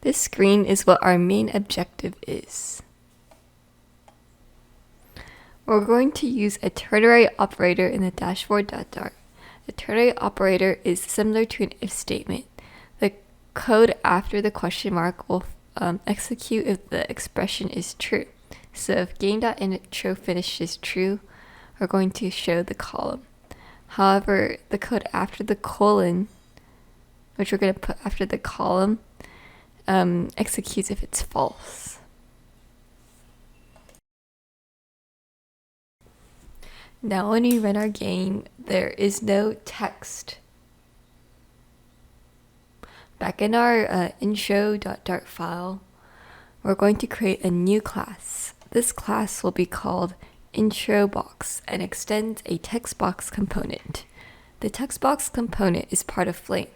This screen is what our main objective is. We're going to use a ternary operator in the dashboard.dart. The ternary operator is similar to an if statement. The code after the question mark will execute if the expression is true. So if game.intro finish is true, we're going to show the column. However, the code after the colon, which we're going to put after the column, executes if it's false. Now when we run our game, there is no text. Back in our intro.dart file, we're going to create a new class. This class will be called introBox and extends a TextBox component. The TextBox component is part of Flame.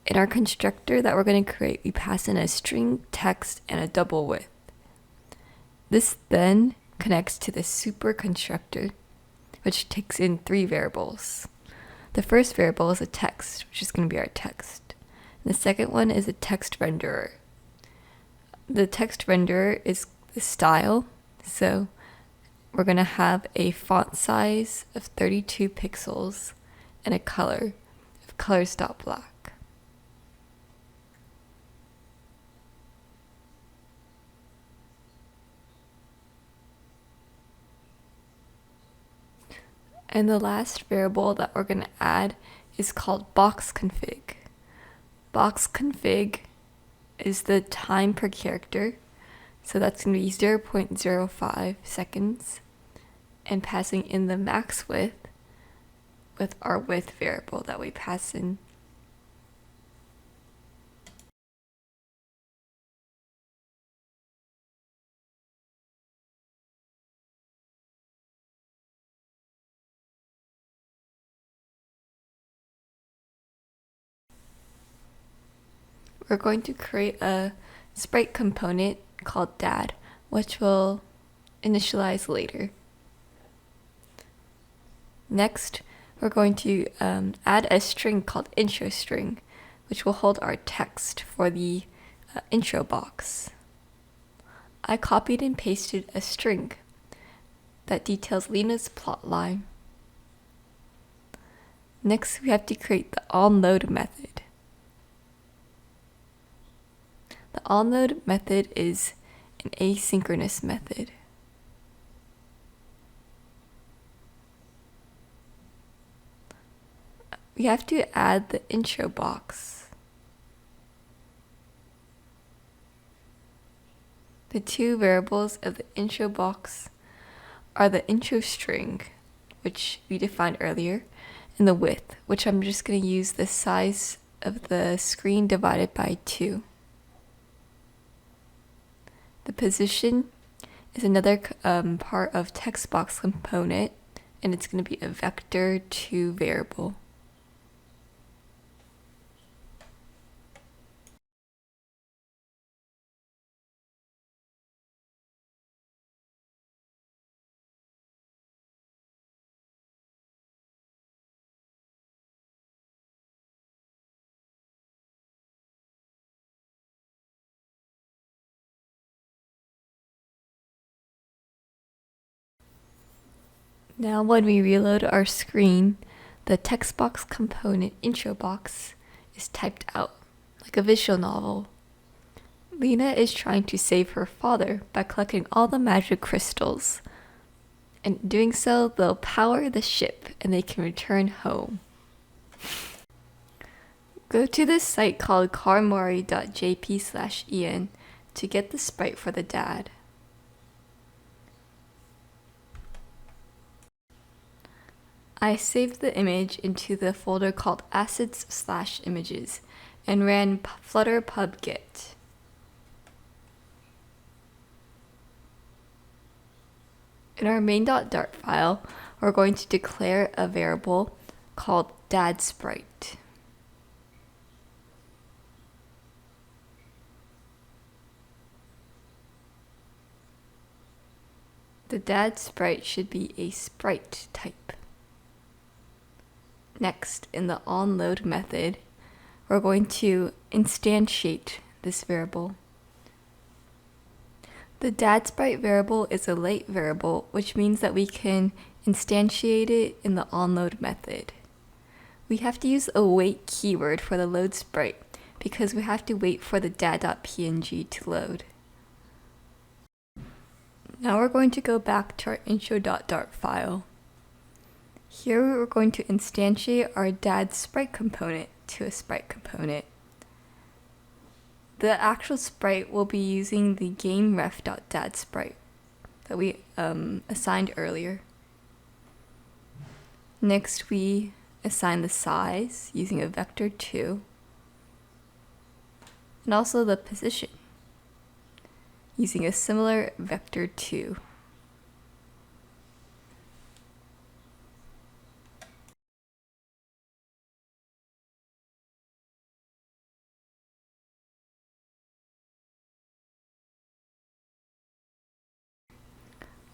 In our constructor that we're going to create, we pass in a string text and a double width. This then connects to the super constructor, which takes in 3 variables. The first variable is a text, which is going to be our text. And the second one is a text renderer. The text renderer is the style, so we're going to have a font size of 32 pixels and a color of colors.black. And the last variable that we're going to add is called boxConfig. BoxConfig is the time per character, so that's going to be 0.05 seconds, and passing in the max width with our width variable that we pass in. We're going to create a sprite component called dad, which we'll initialize later. Next, we're going to add a string called intro string, which will hold our text for the intro box. I copied and pasted a string that details Leena's plotline. Next, we have to create the onload method. The onload method is an asynchronous method. We have to add the intro box. The 2 variables of the intro box are the intro string, which we defined earlier, and the width, which I'm just going to use the size of the screen divided by 2. The position is another part of TextBoxComponent, and it's going to be a vector2 variable. Now when we reload our screen, the TextBoxComponent intro box is typed out, like a visual novel. Leena is trying to save her father by collecting all the magic crystals. In doing so, they'll power the ship and they can return home. Go to this site called carmori.jp/en to get the sprite for the dad. I saved the image into the folder called assets/images and ran Flutter pub-get. In our main.dart file, we're going to declare a variable called dadSprite. The dadSprite should be a sprite type. Next, in the onload method, we're going to instantiate this variable. The dad sprite variable is a late variable, which means that we can instantiate it in the onload method. We have to use a wait keyword for the load sprite because we have to wait for the dad.png to load. Now we're going to go back to our intro.dart file. Here we're going to instantiate our dad sprite component to a sprite component. The actual sprite will be using the gameRef.dad sprite that we assigned earlier. Next, we assign the size using a vector 2, and also the position using a similar vector 2.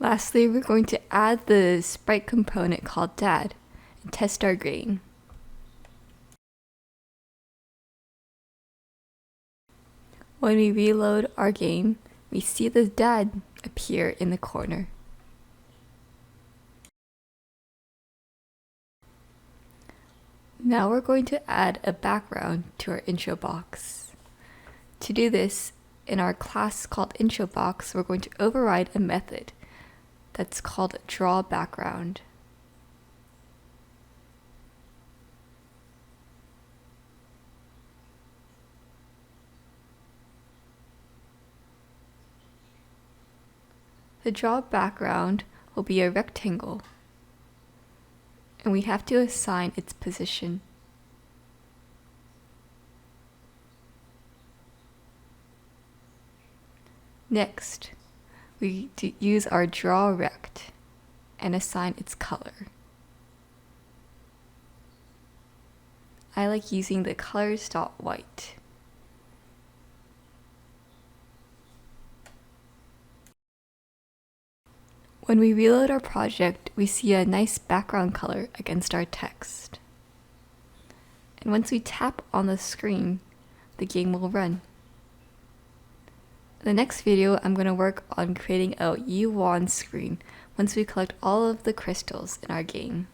Lastly, we're going to add the sprite component called dad and test our game. When we reload our game, we see the dad appear in the corner. Now we're going to add a background to our intro box. To do this, in our class called introBox, we're going to override a method that's called drawBackground. The drawBackground will be a rectangle, and we have to assign its position. Next, we use our drawRect and assign its color. I like using the colors.white. When we reload our project, we see a nice background color against our text. And once we tap on the screen, the game will run. In the next video, I'm going to work on creating a U1 screen once we collect all of the crystals in our game.